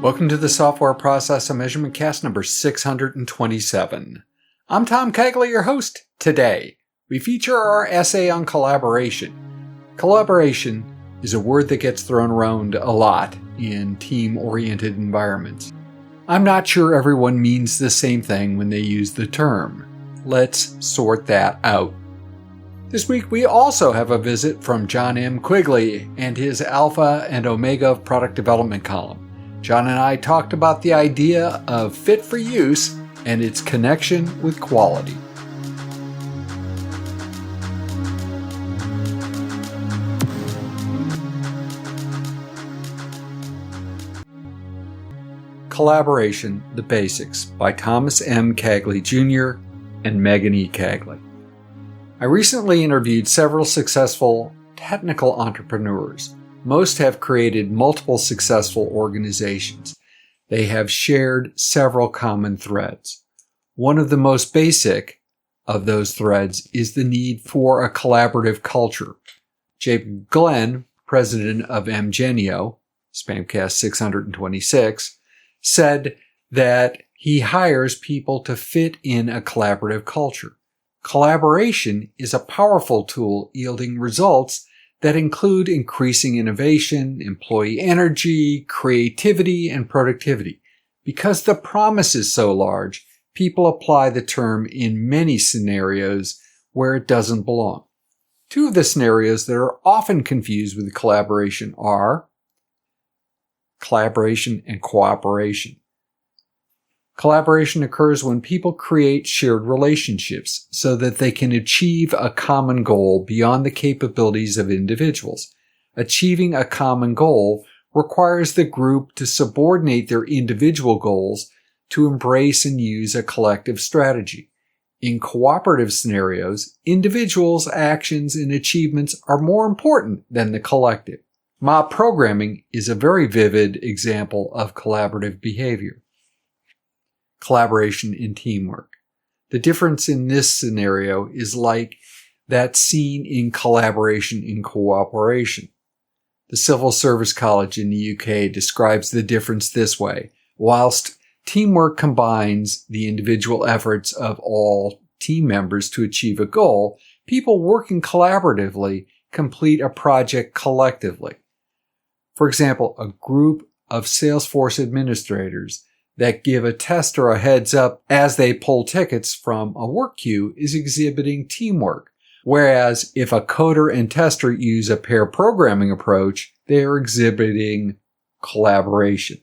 Welcome to the Software Process and Measurement Cast number 627. I'm Tom Quigley, your host. Today, we feature our essay on collaboration. Collaboration is a word that gets thrown around a lot in team-oriented environments. I'm not sure everyone means the same thing when they use the term. Let's sort that out. This week, we also have a visit from Jon M Quigley and his Alpha and Omega of Product Development column. Jon and I talked about the idea of fit for use and its connection with quality. Collaboration, The Basics by Thomas M. Quigley Jr. and Megan E. Quigley. I recently interviewed several successful technical entrepreneurs. Most have created multiple successful organizations. They have shared several common threads. One of the most basic of those threads is the need for a collaborative culture. Jacob Glenn, president of MGenio, SPaMCAST 626, said that he hires people to fit in a collaborative culture. Collaboration is a powerful tool yielding results that include increasing innovation, employee energy, creativity, and productivity. Because the promise is so large, people apply the term in many scenarios where it doesn't belong. Two of the scenarios that are often confused with collaboration are collaboration and cooperation. Collaboration occurs when people create shared relationships so that they can achieve a common goal beyond the capabilities of individuals. Achieving a common goal requires the group to subordinate their individual goals to embrace and use a collective strategy. In cooperative scenarios, individuals' actions and achievements are more important than the collective. Mob programming is a very vivid example of collaborative behavior. Collaboration in teamwork. The difference in this scenario is like that seen in collaboration in cooperation. The Civil Service College in the UK describes the difference this way. Whilst teamwork combines the individual efforts of all team members to achieve a goal, people working collaboratively complete a project collectively. For example, a group of Salesforce administrators that give a tester a heads up as they pull tickets from a work queue is exhibiting teamwork. Whereas if a coder and tester use a pair programming approach, they are exhibiting collaboration.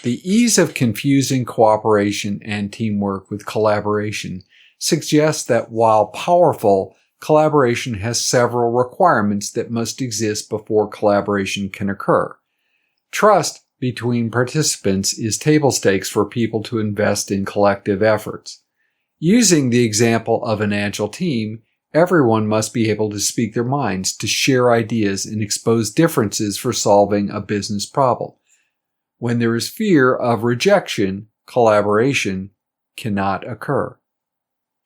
The ease of confusing cooperation and teamwork with collaboration suggests that while powerful, collaboration has several requirements that must exist before collaboration can occur. Trust between participants is table stakes for people to invest in collective efforts. Using the example of an agile team, everyone must be able to speak their minds, to share ideas, and expose differences for solving a business problem. When there is fear of rejection, collaboration cannot occur.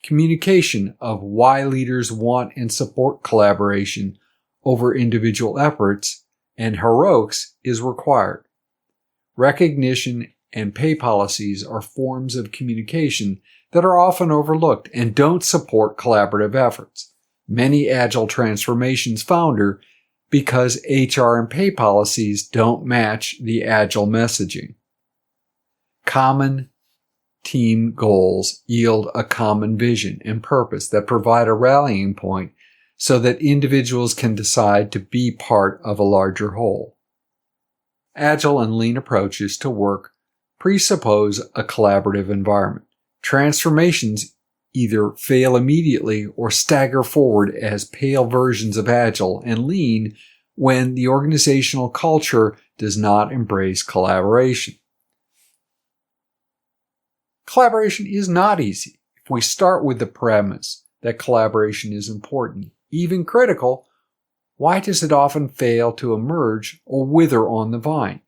Communication of why leaders want and support collaboration over individual efforts and heroics is required. Recognition and pay policies are forms of communication that are often overlooked and don't support collaborative efforts. Many Agile transformations founder because HR and pay policies don't match the Agile messaging. Common team goals yield a common vision and purpose that provide a rallying point so that individuals can decide to be part of a larger whole. Agile and lean approaches to work presuppose a collaborative environment. Transformations either fail immediately or stagger forward as pale versions of Agile and lean when the organizational culture does not embrace collaboration. Collaboration is not easy. If we start with the premise that collaboration is important, even critical, why does it often fail to emerge or wither on the vine?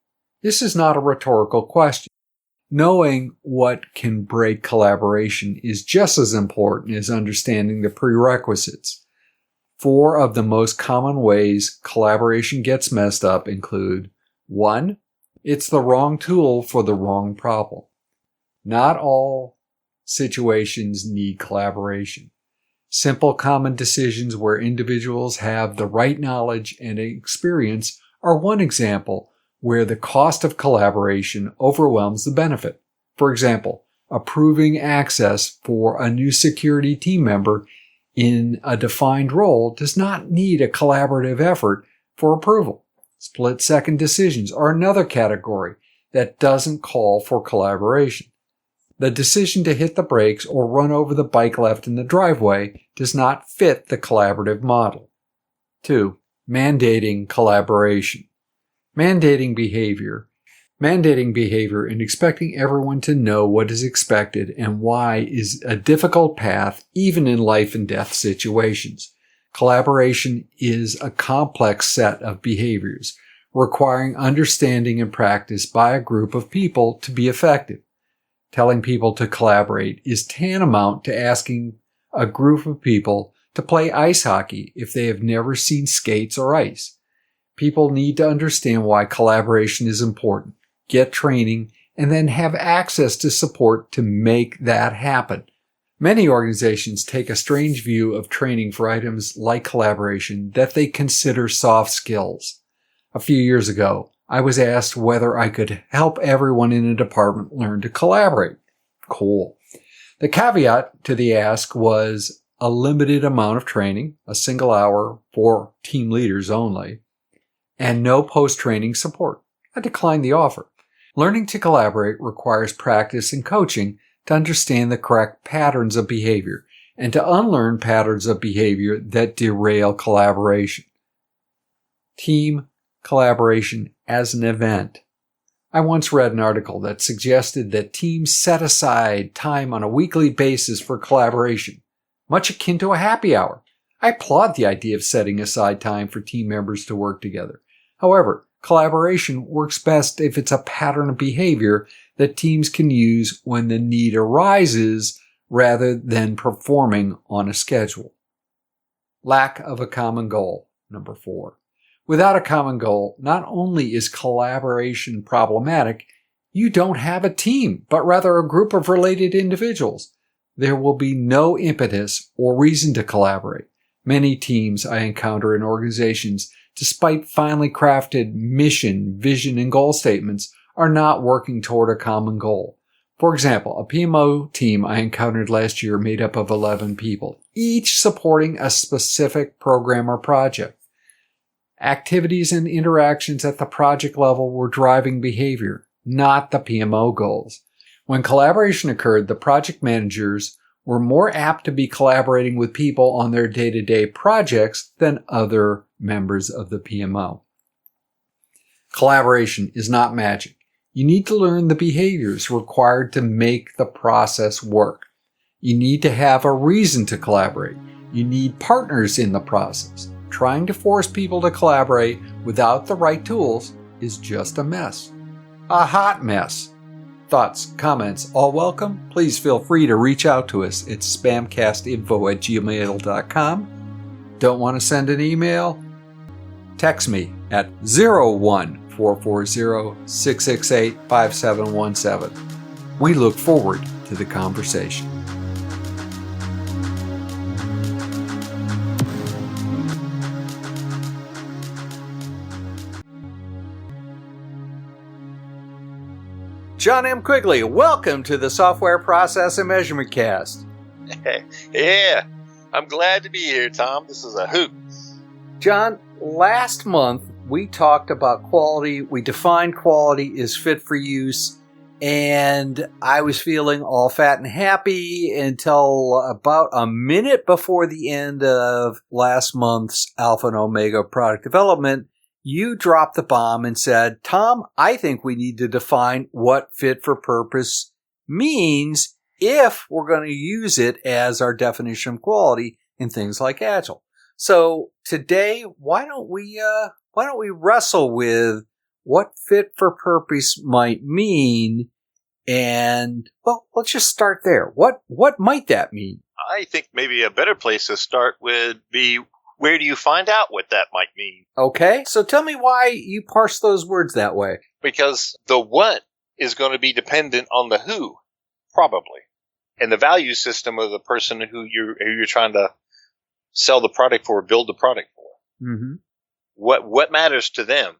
This is not a rhetorical question. Knowing what can break collaboration is just as important as understanding the prerequisites. 4 of the most common ways collaboration gets messed up include 1. It's the wrong tool for the wrong problem. Not all situations need collaboration. Simple common decisions where individuals have the right knowledge and experience are one example where the cost of collaboration overwhelms the benefit. For example, approving access for a new security team member in a defined role does not need a collaborative effort for approval. Split-second decisions are another category that doesn't call for collaboration. The decision to hit the brakes or run over the bike left in the driveway does not fit the collaborative model. 2. Mandating collaboration. Mandating behavior and expecting everyone to know what is expected and why is a difficult path even in life and death situations. Collaboration is a complex set of behaviors requiring understanding and practice by a group of people to be effective. Telling people to collaborate is tantamount to asking a group of people to play ice hockey if they have never seen skates or ice. People need to understand why collaboration is important, get training, and then have access to support to make that happen. Many organizations take a strange view of training for items like collaboration that they consider soft skills. A few years ago, I was asked whether I could help everyone in a department learn to collaborate. Cool. The caveat to the ask was a limited amount of training, a single hour for team leaders only, and no post-training support. I declined the offer. Learning to collaborate requires practice and coaching to understand the correct patterns of behavior and to unlearn patterns of behavior that derail collaboration. Team collaboration as an event. I once read an article that suggested that teams set aside time on a weekly basis for collaboration, much akin to a happy hour. I applaud the idea of setting aside time for team members to work together. However, collaboration works best if it's a pattern of behavior that teams can use when the need arises rather than performing on a schedule. Lack of a common goal. Number 4. Without a common goal, not only is collaboration problematic, you don't have a team, but rather a group of related individuals. There will be no impetus or reason to collaborate. Many teams I encounter in organizations, despite finely crafted mission, vision, and goal statements, are not working toward a common goal. For example, a PMO team I encountered last year made up of 11 people, each supporting a specific program or project. Activities and interactions at the project level were driving behavior, not the PMO goals. When collaboration occurred, the project managers were more apt to be collaborating with people on their day-to-day projects than other members of the PMO. Collaboration is not magic. You need to learn the behaviors required to make the process work. You need to have a reason to collaborate. You need partners in the process. Trying to force people to collaborate without the right tools is just a mess. A hot mess. Thoughts, comments, all welcome. Please feel free to reach out to us at spamcastinfo@gmail.com. Don't want to send an email? Text me at 01440-668-5717. We look forward to the conversation. Jon M Quigley, welcome to the Software Process and Measurement Cast. Yeah, I'm glad to be here, Tom. This is a hoot. Jon, last month we talked about quality. We defined quality is fit for use, and I was feeling all fat and happy until about a minute before the end of last month's Alpha and Omega product development. You dropped the bomb and said, Tom, I think we need to define what fit for purpose means if we're going to use it as our definition of quality in things like Agile. So today, why don't we wrestle with what fit for purpose might mean? And well, let's just start there. What might that mean? I think maybe a better place to start would be, where do you find out what that might mean? Okay, so tell me why you parse those words that way. Because the what is going to be dependent on the who, probably, and the value system of the person who you're trying to sell the product for, build the product for. Mm-hmm. What matters to them?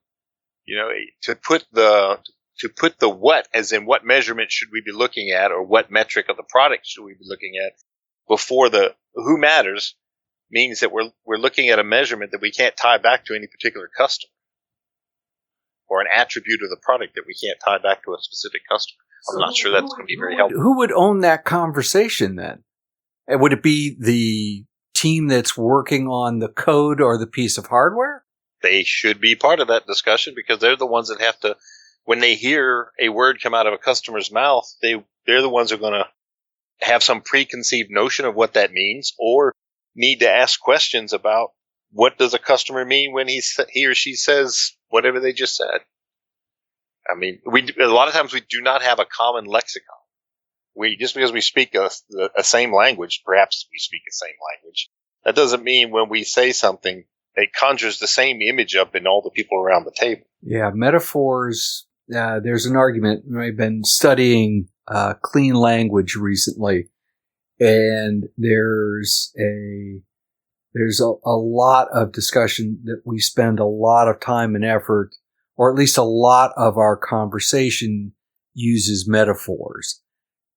To put the what, as in what measurement should we be looking at, or what metric of the product should we be looking at before the who matters, means that we're looking at a measurement that we can't tie back to any particular customer, or an attribute of the product that we can't tie back to a specific customer. I'm not sure that's going to be very helpful. Who would own that conversation then? And would it be the team that's working on the code or the piece of hardware? They should be part of that discussion, because they're the ones that have to, when they hear a word come out of a customer's mouth, they're the ones who are going to have some preconceived notion of what that means, or need to ask questions about what does a customer mean when he or she says whatever they just said. I mean, a lot of times we do not have a common lexicon. Just because we speak a same language, perhaps we speak the same language, that doesn't mean when we say something, it conjures the same image up in all the people around the table. Yeah, metaphors. There's an argument. I've been studying clean language recently, and there's a lot of discussion that we spend a lot of time and effort, or at least a lot of our conversation uses metaphors.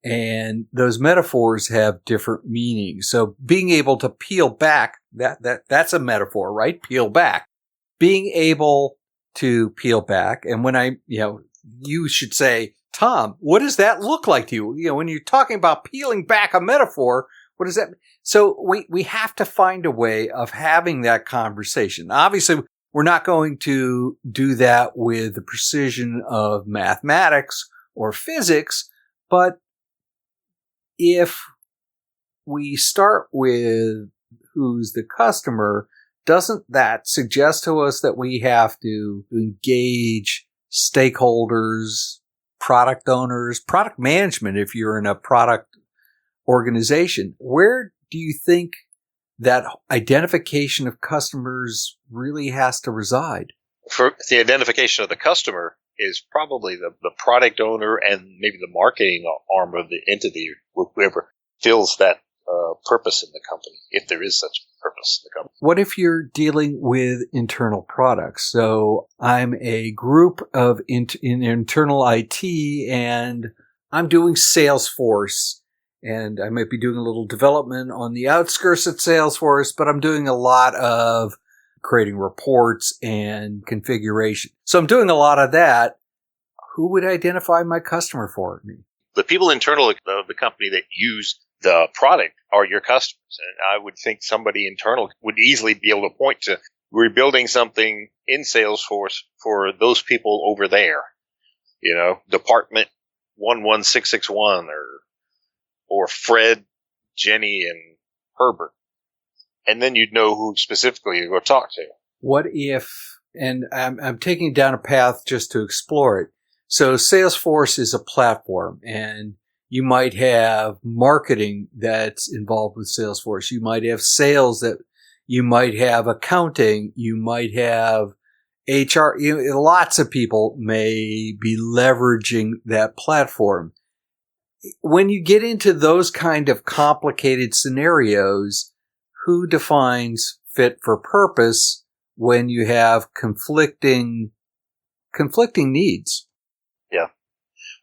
And those metaphors have different meanings. So being able to peel back, that's a metaphor, right? Peel back. Being able to peel back. And when you should say, Tom, what does that look like to you? When you're talking about peeling back a metaphor, what does that mean? So we have to find a way of having that conversation. Obviously, we're not going to do that with the precision of mathematics or physics, but if we start with who's the customer, doesn't that suggest to us that we have to engage stakeholders, product owners, product management if you're in a product organization? Where do you think that identification of customers really has to reside? For the identification of the customer is probably the product owner and maybe the marketing arm of the entity, whoever fills that purpose in the company, if there is such a purpose in the company. What if you're dealing with internal products? So I'm a group of in internal IT, and I'm doing Salesforce, and I might be doing a little development on the outskirts at Salesforce, but I'm doing a lot of creating reports and configuration. So I'm doing a lot of that. Who would identify my customer for me? The people internal of the company that use the product are your customers. And I would think somebody internal would easily be able to point to, we're building something in Salesforce for those people over there. Department 11661 or Fred, Jenny, and Herbert. And then you'd know who specifically you go talk to. What if, and I'm taking down a path just to explore it. So Salesforce is a platform, and you might have marketing that's involved with Salesforce. You might have sales, that you might have accounting, you might have HR. Lots of people may be leveraging that platform. When you get into those kind of complicated scenarios, who defines fit for purpose when you have conflicting needs? Yeah.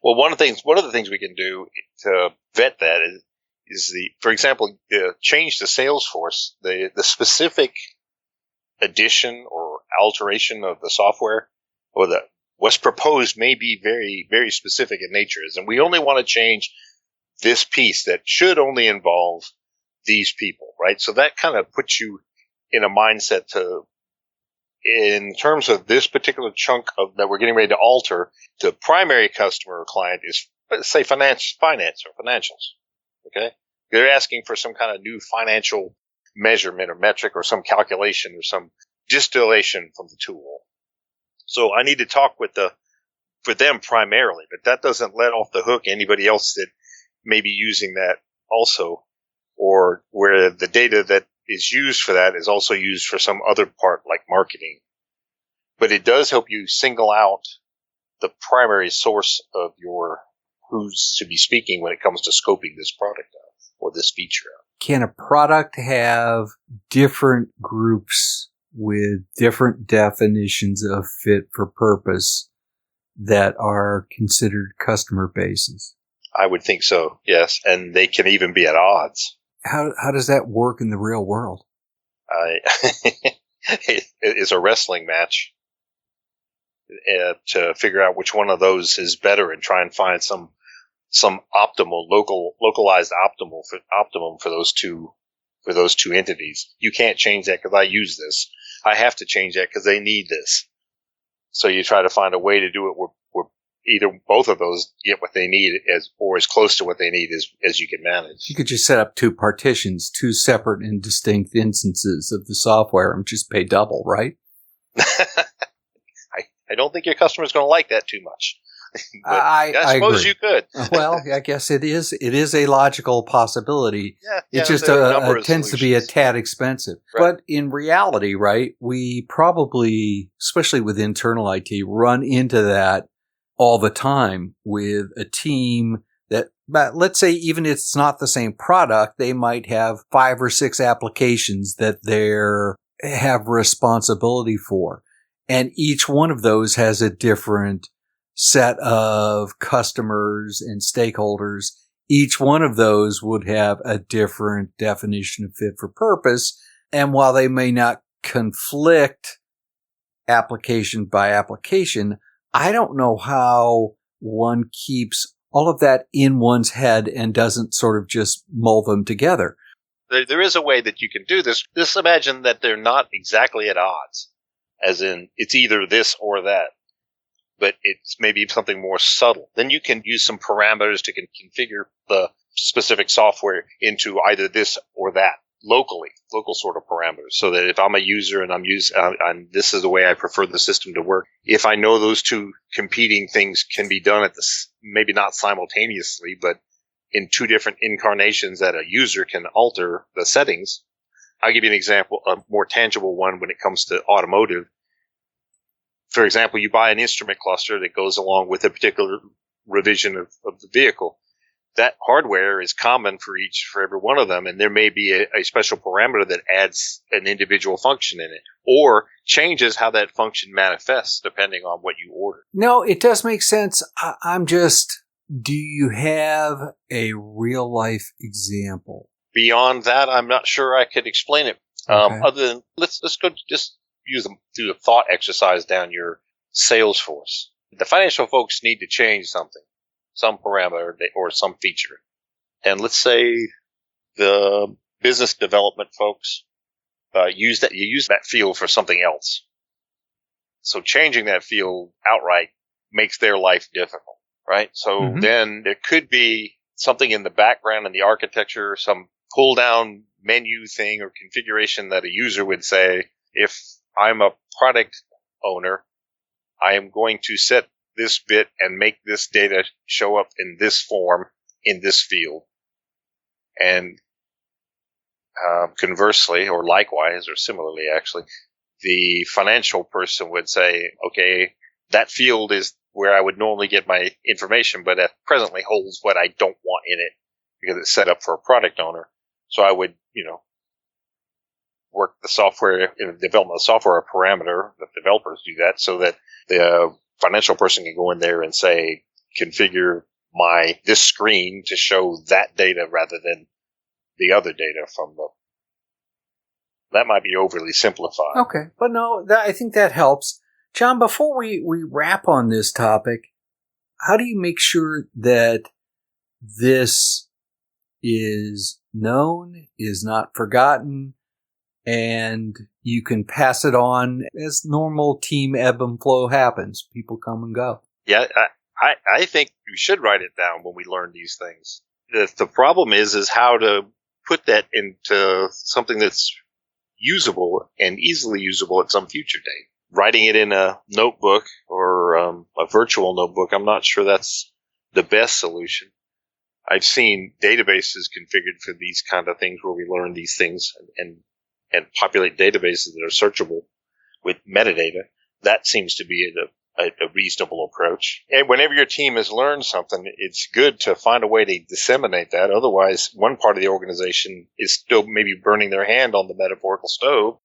Well, one of the things we can do to vet that is for example, change to Salesforce, the specific addition or alteration of the software, or what's proposed may be very, very specific in nature. And we only want to change this piece that should only involve these people, right? So that kind of puts you in a mindset in terms of this particular chunk that we're getting ready to alter, the primary customer or client is, let's say, finance or financials. Okay. They're asking for some kind of new financial measurement or metric or some calculation or some distillation from the tool. So I need to talk for them primarily, but that doesn't let off the hook anybody else that may be using that also, or where the data that is used for that is also used for some other part like marketing. But it does help you single out the primary source of who's to be speaking when it comes to scoping this product out or this feature out. Can a product have different groups with different definitions of fit for purpose that are considered customer bases? I would think so, yes. And they can even be at odds. How does that work in the real world? It's a wrestling match to figure out which one of those is better and try and find some optimal localized optimum for those two entities. You can't change that because I use this. I have to change that because they need this. So you try to find a way to do it where either both of those get what they need or as close to what they need as you can manage. You could just set up two partitions, two separate and distinct instances of the software and just pay double, right? I don't think your customer's going to like that too much. I suppose agree. You could. Well, I guess it is a logical possibility. Yeah, it just tends to be a tad expensive. Right. But in reality, right, we probably, especially with internal IT, run into that all the time with a team that, but let's say even if it's not the same product, they might have 5 or 6 applications that they have responsibility for. And each one of those has a different set of customers and stakeholders. Each one of those would have a different definition of fit for purpose. And while they may not conflict application by application, I don't know how one keeps all of that in one's head and doesn't sort of just mold them together. There is a way that you can do this. Just imagine that they're not exactly at odds, as in it's either this or that, but it's maybe something more subtle. Then you can use some parameters to configure the specific software into either this or that local sort of parameters, so that if I'm a user and this is the way I prefer the system to work, if I know those two competing things can be done at this, maybe not simultaneously, but in two different incarnations that a user can alter the settings. I'll give you an example, a more tangible one when it comes to automotive. For example, you buy an instrument cluster that goes along with a particular revision of the vehicle. That hardware is common for every one of them, and there may be a special parameter that adds an individual function in it, or changes how that function manifests depending on what you order. No, it does make sense. Do you have a real life example? Beyond that, I'm not sure I could explain it. Okay. Other than let's go just do a thought exercise down your Salesforce. The financial folks need to change something, some parameter or some feature. And let's say the business development folks use that field for something else. So changing that field outright makes their life difficult, right? So then there could be something in the background in the architecture, some pull down menu thing or configuration that a user would say, if I'm a product owner, I am going to set this bit and make this data show up in this form in this field. And conversely, or likewise, or similarly actually, the financial person would say, okay, that field is where I would normally get my information, but it presently holds what I don't want in it because it's set up for a product owner. So I would, work the software, in the development of software, a parameter, the developers do that so that the financial person can go in there and say, configure this screen to show that data rather than the other data from that might be overly simplified. Okay. But no, I think that helps. Jon, before we wrap on this topic, how do you make sure that this is known, is not forgotten, and you can pass it on as normal team ebb and flow happens? People come and go. Yeah, I think we should write it down when we learn these things. The problem is how to put that into something that's usable and easily usable at some future date. Writing it in a notebook or a virtual notebook, I'm not sure that's the best solution. I've seen databases configured for these kind of things where we learn these things and populate databases that are searchable with metadata. That seems to be a reasonable approach. And whenever your team has learned something, it's good to find a way to disseminate that. Otherwise, one part of the organization is still maybe burning their hand on the metaphorical stove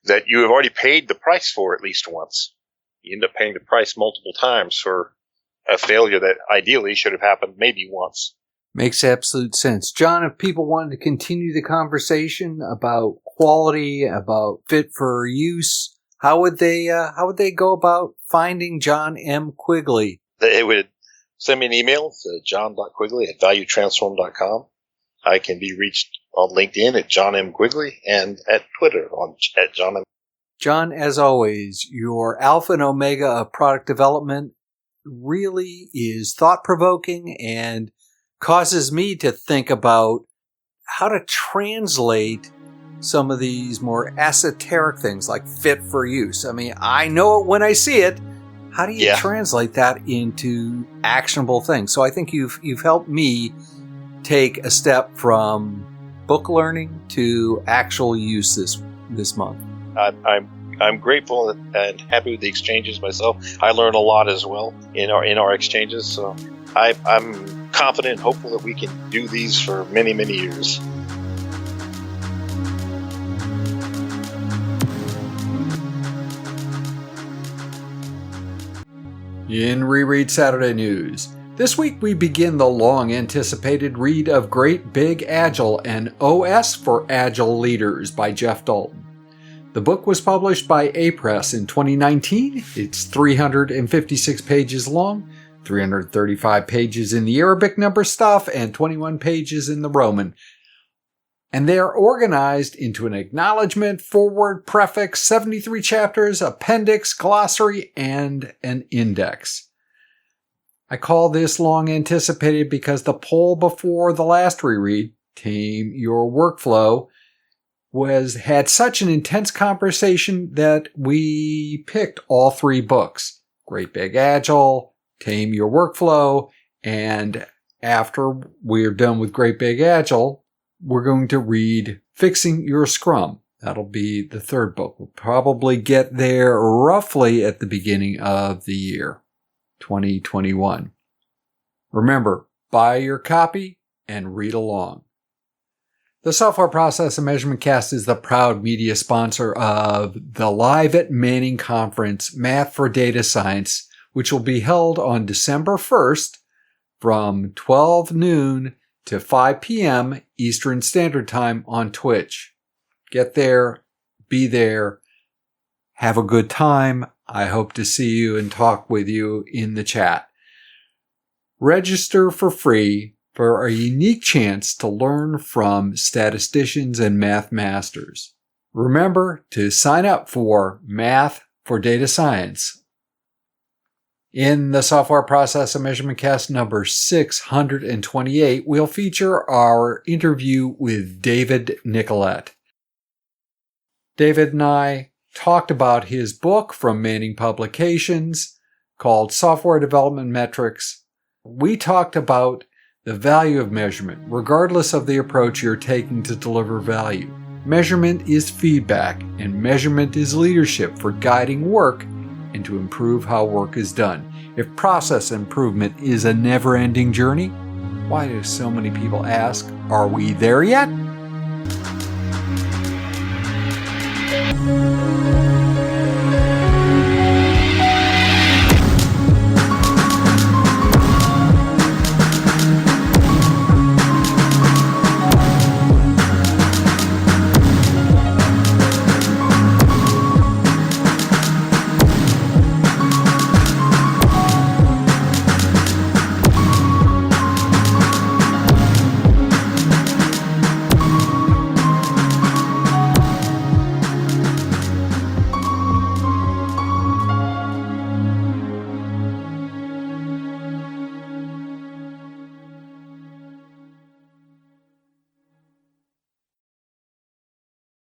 that you have already paid the price for at least once. You end up paying the price multiple times for a failure that ideally should have happened maybe once. Makes absolute sense. Jon, if people wanted to continue the conversation about quality, about fit for use, how would they go about finding Jon M Quigley? They would send me an email to jon.quigley@valuetransform.com. I can be reached on LinkedIn at Jon M Quigley and at Twitter at Jon M. Jon, as always, your alpha and omega of product development really is thought-provoking and causes me to think about how to translate some of these more esoteric things like fit for use. I mean, I know it when I see it. How do you translate that into actionable things? So I think you've helped me take a step from book learning to actual use this month. I'm grateful and happy with the exchanges myself. I learn a lot as well in our exchanges. So I'm confident and hopeful that we can do these for many, many years. In Reread Saturday News, this week we begin the long-anticipated read of Great Big Agile, an OS for Agile Leaders by Jeff Dalton. The book was published by Apress in 2019. It's 356 pages long, 335 pages in the Arabic number stuff, and 21 pages in the Roman. And they are organized into an acknowledgment, foreword, preface, 73 chapters, appendix, glossary, and an index. I call this long anticipated because the poll before the last reread, Tame Your Workflow, had such an intense conversation that we picked all three books. Great Big Agile, Tame Your Workflow, and after we're done with Great Big Agile, we're going to read Fixing Your Scrum. That'll be the third book. We'll probably get there roughly at the beginning of the year, 2021. Remember, buy your copy and read along. The Software Process and Measurement Cast is the proud media sponsor of the Live at Manning Conference, Math for Data Science, which will be held on December 1st from 12 noon to 5 p.m. Eastern Standard Time on Twitch. Get there, be there, have a good time. I hope to see you and talk with you in the chat. Register for free for a unique chance to learn from statisticians and math masters. Remember to sign up for Math for Data Science. In the Software Process and Measurement Cast number 628, we'll feature our interview with David Nicolette. David and I talked about his book from Manning Publications called Software Development Metrics. We talked about the value of measurement, regardless of the approach you're taking to deliver value. Measurement is feedback, and measurement is leadership for guiding work and to improve how work is done. If process improvement is a never-ending journey, why do so many people ask, are we there yet?